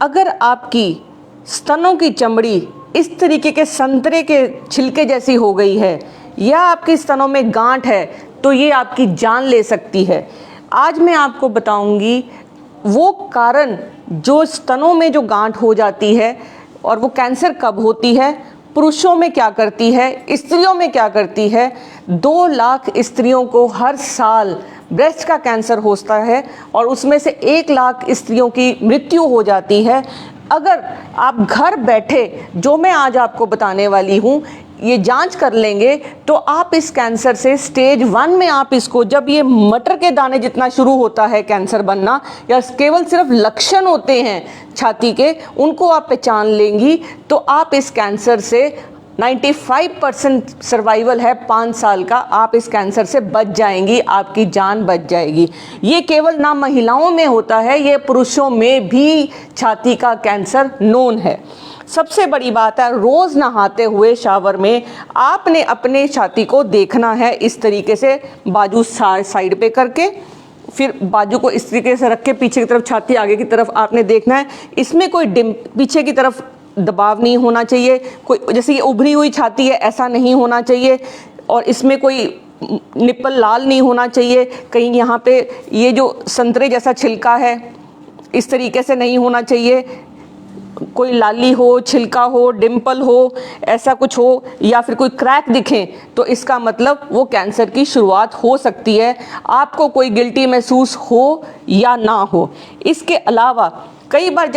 अगर आपकी स्तनों की चमड़ी इस तरीके के संतरे के छिलके जैसी हो गई है या आपके स्तनों में गांठ है तो ये आपकी जान ले सकती है। आज मैं आपको बताऊंगी वो कारण जो स्तनों में जो गांठ हो जाती है और वो कैंसर कब होती है, पुरुषों में क्या करती है, स्त्रियों में क्या करती है। 2 लाख स्त्रियों को हर साल ब्रेस्ट का कैंसर होता है और उसमें से 1 लाख स्त्रियों की मृत्यु हो जाती है। अगर आप घर बैठे जो मैं आज आपको बताने वाली हूँ ये जांच कर लेंगे तो आप इस कैंसर से स्टेज 1 में आप इसको, जब ये मटर के दाने जितना शुरू होता है कैंसर बनना या केवल सिर्फ लक्षण होते हैं छाती के, उनको आप पहचान लेंगी तो आप इस कैंसर से 95% सर्वाइवल है 5 साल का, आप इस कैंसर से बच जाएंगी, आपकी जान बच जाएगी। ये केवल ना महिलाओं में होता है, ये पुरुषों में भी छाती का कैंसर नोन है। सबसे बड़ी बात है, रोज नहाते हुए शावर में आपने अपने छाती को देखना है इस तरीके से, बाजू साइड पे करके, फिर बाजू को इस तरीके से रख के पीछे की तरफ, छाती आगे की तरफ आपने देखना है। इसमें कोई पीछे की तरफ दबाव नहीं होना चाहिए, कोई जैसे ये उभरी हुई छाती है ऐसा नहीं होना चाहिए, और इसमें कोई निप्पल लाल नहीं होना चाहिए, कहीं यहाँ पे ये जो संतरे जैसा छिलका है इस तरीके से नहीं होना चाहिए, कोई लाली हो, छिलका हो, डिम्पल हो, ऐसा कुछ हो, या फिर कोई क्रैक दिखें तो इसका मतलब वो कैंसर की शुरुआत हो सकती है। आपको कोई गिल्टी महसूस हो या ना हो। इसके अलावा कई बार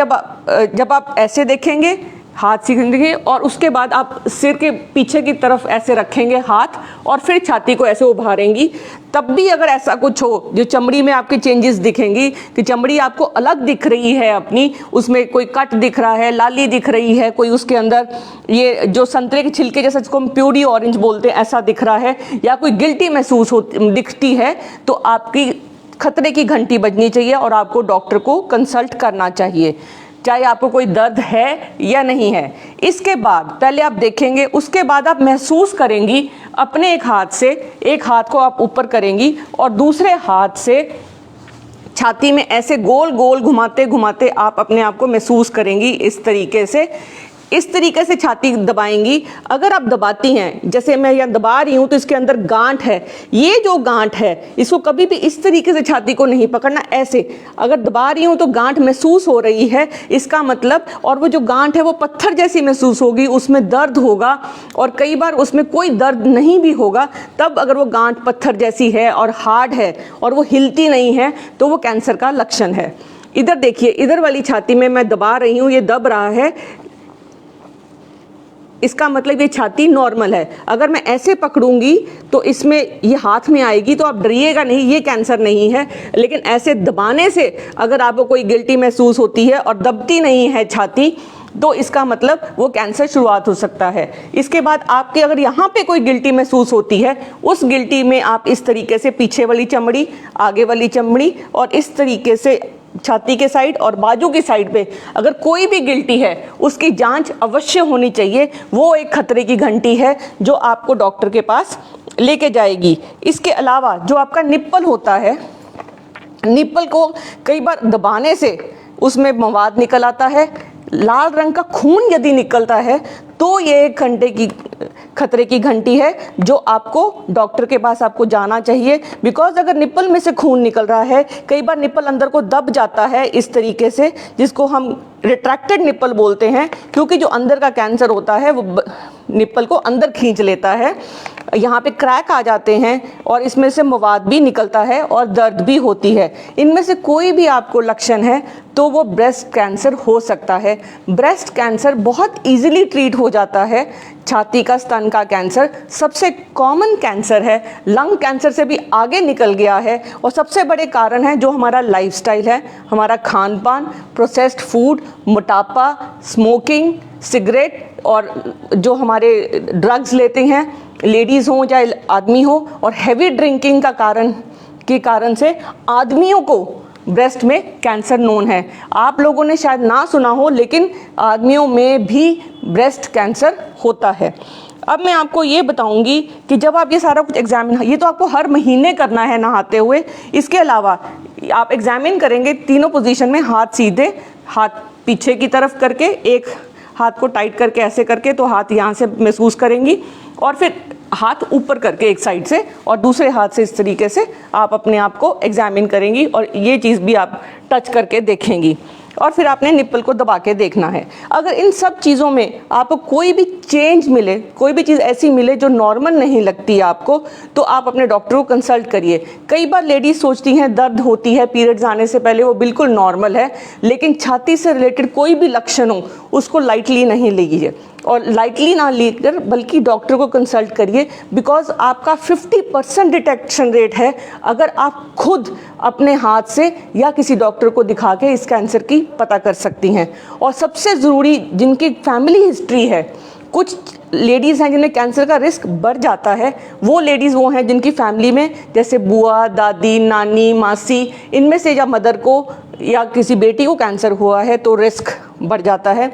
जब आप ऐसे देखेंगे, हाथ सीखेंगे और उसके बाद आप सिर के पीछे की तरफ ऐसे रखेंगे हाथ और फिर छाती को ऐसे उभारेंगी, तब भी अगर ऐसा कुछ हो, जो चमड़ी में आपके चेंजेस दिखेंगी कि चमड़ी आपको अलग दिख रही है अपनी, उसमें कोई कट दिख रहा है, लाली दिख रही है, कोई उसके अंदर ये जो संतरे के छिलके जैसा जिसको हम प्यूरी ऑरेंज बोलते हैं ऐसा दिख रहा है, या कोई गिल्टी महसूस दिखती है, तो आपकी खतरे की घंटी बजनी चाहिए और आपको डॉक्टर को कंसल्ट करना चाहिए, चाहे आपको कोई दर्द है या नहीं है। इसके बाद पहले आप देखेंगे, उसके बाद आप महसूस करेंगी अपने एक हाथ को आप ऊपर करेंगी और दूसरे हाथ से छाती में ऐसे गोल गोल घुमाते घुमाते आप अपने आप को महसूस करेंगी। इस तरीके से छाती दबाएंगी। अगर आप दबाती हैं, जैसे मैं यहाँ दबा रही हूँ तो इसके अंदर गांठ है, ये जो गांठ है इसको कभी भी इस तरीके से छाती को नहीं पकड़ना, ऐसे अगर दबा रही हूँ तो गांठ महसूस हो रही है इसका मतलब, और वो जो गांठ है वो पत्थर जैसी महसूस होगी, उसमें दर्द होगा, और कई बार उसमें कोई दर्द नहीं भी होगा, तब अगर वो गांठ पत्थर जैसी है और हार्ड है और वो हिलती नहीं है तो वो कैंसर का लक्षण है। इधर देखिए, इधर वाली छाती में मैं दबा रही हूँ, ये दब रहा है, इसका मतलब ये छाती नॉर्मल है। अगर मैं ऐसे पकड़ूंगी तो इसमें ये हाथ में आएगी तो आप डरिएगा नहीं, ये कैंसर नहीं है। लेकिन ऐसे दबाने से अगर आपको कोई गिल्टी महसूस होती है और दबती नहीं है छाती, तो इसका मतलब वो कैंसर शुरुआत हो सकता है। इसके बाद आपके अगर यहाँ पे कोई गिल्टी महसूस होती है, उस गिल्टी में आप इस तरीके से पीछे वाली चमड़ी, आगे वाली चमड़ी और इस तरीके से छाती के साइड और बाजू की साइड पे अगर कोई भी गिल्टी है उसकी जांच अवश्य होनी चाहिए। वो एक खतरे की घंटी है जो आपको डॉक्टर के पास लेके जाएगी। इसके अलावा जो आपका निप्पल होता है, निप्पल को कई बार दबाने से उसमें मवाद निकल आता है, लाल रंग का खून यदि निकलता है तो ये एक खतरे की घंटी है जो आपको डॉक्टर के पास आपको जाना चाहिए। बिकॉज अगर निप्पल में से खून निकल रहा है, कई बार निप्पल अंदर को दब जाता है इस तरीके से, जिसको हम रिट्रैक्टेड निप्पल बोलते हैं, क्योंकि जो अंदर का कैंसर होता है वो निप्पल को अंदर खींच लेता है, यहाँ पे क्रैक आ जाते हैं और इसमें से मवाद भी निकलता है और दर्द भी होती है। इनमें से कोई भी आपको लक्षण है तो वो ब्रेस्ट कैंसर हो सकता है। ब्रेस्ट कैंसर बहुत इजीली ट्रीट हो जाता है। छाती का, स्तन का कैंसर सबसे कॉमन कैंसर है, लंग कैंसर से भी आगे निकल गया है, और सबसे बड़े कारण है जो हमारा लाइफस्टाइल है, हमारा खान पान, प्रोसेस्ड फूड, मोटापा, स्मोकिंग, सिगरेट, और जो हमारे ड्रग्स लेते हैं, लेडीज़ हो चाहे आदमी हो, और हैवी ड्रिंकिंग के कारण से आदमियों को ब्रेस्ट में कैंसर नोन है। आप लोगों ने शायद ना सुना हो, लेकिन आदमियों में भी ब्रेस्ट कैंसर होता है। अब मैं आपको ये बताऊंगी कि जब आप ये सारा कुछ एग्जामिन, ये तो आपको हर महीने करना है नहाते हुए, इसके अलावा आप एग्जामिन करेंगे तीनों पोजीशन में, हाथ सीधे, हाथ पीछे की तरफ करके, एक हाथ को टाइट करके ऐसे करके, तो हाथ यहाँ से महसूस करेंगी, और फिर हाथ ऊपर करके एक साइड से और दूसरे हाथ से इस तरीके से आप अपने आप को एग्जामिन करेंगी, और ये चीज़ भी आप टच करके देखेंगी, और फिर आपने निप्पल को दबा के देखना है। अगर इन सब चीज़ों में आपको कोई भी चेंज मिले, कोई भी चीज़ ऐसी मिले जो नॉर्मल नहीं लगती है आपको, तो आप अपने डॉक्टर को कंसल्ट करिए। कई बार लेडीज सोचती हैं दर्द होती है पीरियड्स आने से पहले, वो बिल्कुल नॉर्मल है, लेकिन छाती से रिलेटेड कोई भी लक्षण हो उसको लाइटली नहीं लीजिए, और लाइटली ना लेकर बल्कि डॉक्टर को कंसल्ट करिए, बिकॉज आपका 50% डिटेक्शन रेट है अगर आप खुद अपने हाथ से या किसी डॉक्टर को दिखा के इस कैंसर की पता कर सकती हैं। और सबसे ज़रूरी, जिनकी फैमिली हिस्ट्री है, कुछ लेडीज़ हैं जिन्हें कैंसर का रिस्क बढ़ जाता है, वो लेडीज़ वो हैं जिनकी फैमिली में जैसे बुआ, दादी, नानी, मासी, इनमें से या मदर को या किसी बेटी को कैंसर हुआ है तो रिस्क बढ़ जाता है।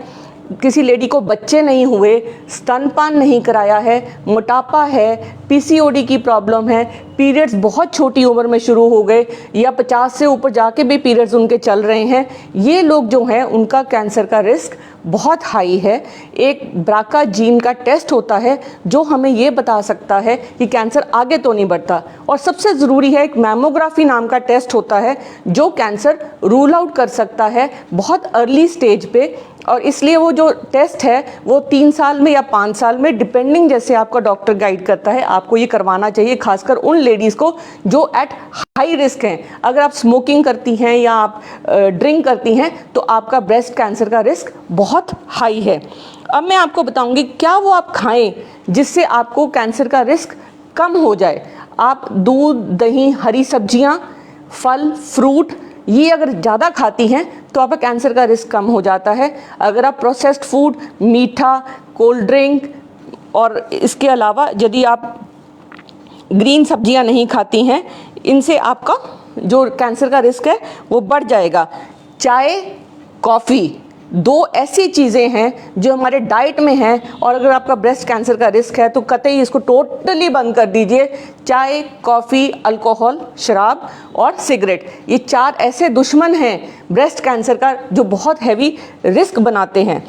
किसी लेडी को बच्चे नहीं हुए, स्तनपान नहीं कराया है, मोटापा है, पीसीओडी की प्रॉब्लम है, पीरियड्स बहुत छोटी उम्र में शुरू हो गए या 50 से ऊपर जाके भी पीरियड्स उनके चल रहे हैं, ये लोग जो हैं उनका कैंसर का रिस्क बहुत हाई है। एक ब्राका जीन का टेस्ट होता है जो हमें ये बता सकता है कि कैंसर आगे तो नहीं बढ़ता, और सबसे ज़रूरी है एक मैमोग्राफी नाम का टेस्ट होता है जो कैंसर रूल आउट कर सकता है बहुत अर्ली स्टेज पे, और इसलिए वो जो टेस्ट है वो 3 साल में या 5 साल में, डिपेंडिंग जैसे आपका डॉक्टर गाइड करता है, आपको ये करवाना चाहिए, खासकर उन लेडीज़ को जो एट हाई रिस्क हैं। अगर आप स्मोकिंग करती हैं या आप ड्रिंक करती हैं तो आपका ब्रेस्ट कैंसर का रिस्क बहुत हाई है। अब मैं आपको बताऊंगी क्या वो आप खाएं जिससे आपको कैंसर का रिस्क कम हो जाए। आप दूध, दही, हरी सब्जियां, फल, फ्रूट, ये अगर ज़्यादा खाती हैं तो आपका कैंसर का रिस्क कम हो जाता है। अगर आप प्रोसेस्ड फूड, मीठा, कोल्ड ड्रिंक, और इसके अलावा यदि आप ग्रीन सब्जियां नहीं खाती हैं, इनसे आपका जो कैंसर का रिस्क है वो बढ़ जाएगा। चाय, कॉफ़ी, 2 ऐसी चीज़ें हैं जो हमारे डाइट में हैं, और अगर आपका ब्रेस्ट कैंसर का रिस्क है तो कतई इसको टोटली बंद कर दीजिए। चाय, कॉफ़ी, अल्कोहल, शराब और सिगरेट, ये 4 ऐसे दुश्मन हैं ब्रेस्ट कैंसर का जो बहुत हैवी रिस्क बनाते हैं।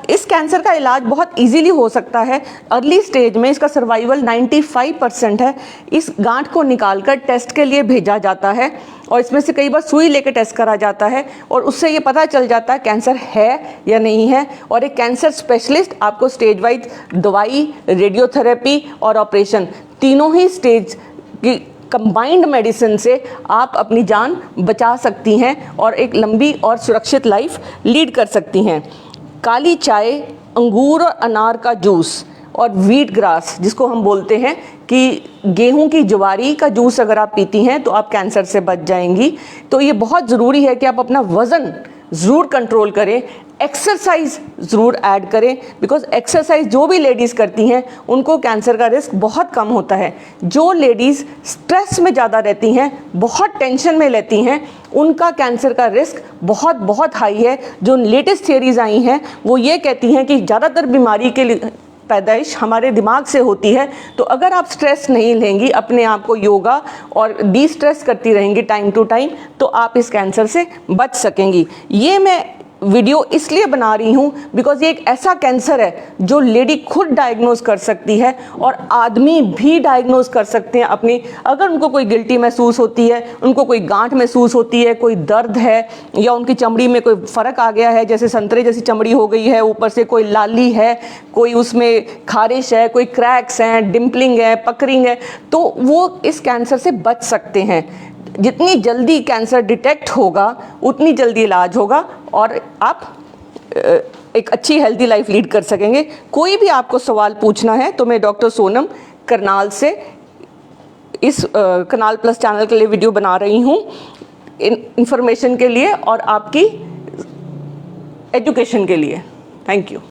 इस कैंसर का इलाज बहुत इजीली हो सकता है। अर्ली स्टेज में इसका सर्वाइवल 95% है। इस गांठ को निकालकर टेस्ट के लिए भेजा जाता है, और इसमें से कई बार सुई लेकर टेस्ट करा जाता है, और उससे ये पता चल जाता है कैंसर है या नहीं है। और एक कैंसर स्पेशलिस्ट आपको स्टेज वाइज दवाई, रेडियोथेरेपी और ऑपरेशन, तीनों ही स्टेज की कंबाइंड मेडिसिन से आप अपनी जान बचा सकती हैं और एक लंबी और सुरक्षित लाइफ लीड कर सकती हैं। काली चाय, अंगूर और अनार का जूस, और व्हीट ग्रास जिसको हम बोलते हैं कि गेहूं की ज्वारी का जूस अगर आप पीती हैं तो आप कैंसर से बच जाएंगी। तो ये बहुत ज़रूरी है कि आप अपना वज़न ज़रूर कंट्रोल करें, एक्सरसाइज ज़रूर ऐड करें, बिकॉज एक्सरसाइज जो भी लेडीज़ करती हैं उनको कैंसर का रिस्क बहुत कम होता है। जो लेडीज़ स्ट्रेस में ज़्यादा रहती हैं, बहुत टेंशन में लेती हैं, उनका कैंसर का रिस्क बहुत बहुत हाई है। जो लेटेस्ट थियरीज आई हैं वो ये कहती हैं कि ज़्यादातर बीमारी के लिए पैदाइश हमारे दिमाग से होती है। तो अगर आप स्ट्रेस नहीं लेंगी, अपने आप को योगा और डी स्ट्रेस करती रहेंगी टाइम टू टाइम, तो आप इस कैंसर से बच सकेंगी। ये मैं वीडियो इसलिए बना रही हूँ बिकॉज ये एक ऐसा कैंसर है जो लेडी खुद डायग्नोज कर सकती है और आदमी भी डायग्नोज कर सकते हैं अपनी। अगर उनको कोई गिल्टी महसूस होती है, उनको कोई गांठ महसूस होती है, कोई दर्द है, या उनकी चमड़ी में कोई फ़र्क आ गया है, जैसे संतरे जैसी चमड़ी हो गई है, ऊपर से कोई लाली है, कोई उसमें खारिश है, कोई क्रैक्स हैं, डिम्पलिंग है, पकरिंग है, तो वो इस कैंसर से बच सकते हैं। जितनी जल्दी कैंसर डिटेक्ट होगा उतनी जल्दी इलाज होगा और आप एक अच्छी हेल्दी लाइफ लीड कर सकेंगे। कोई भी आपको सवाल पूछना है तो मैं डॉक्टर सोनम करनाल से इस करनाल प्लस चैनल के लिए वीडियो बना रही हूँ इन्फॉर्मेशन के लिए और आपकी एजुकेशन के लिए। Thank you.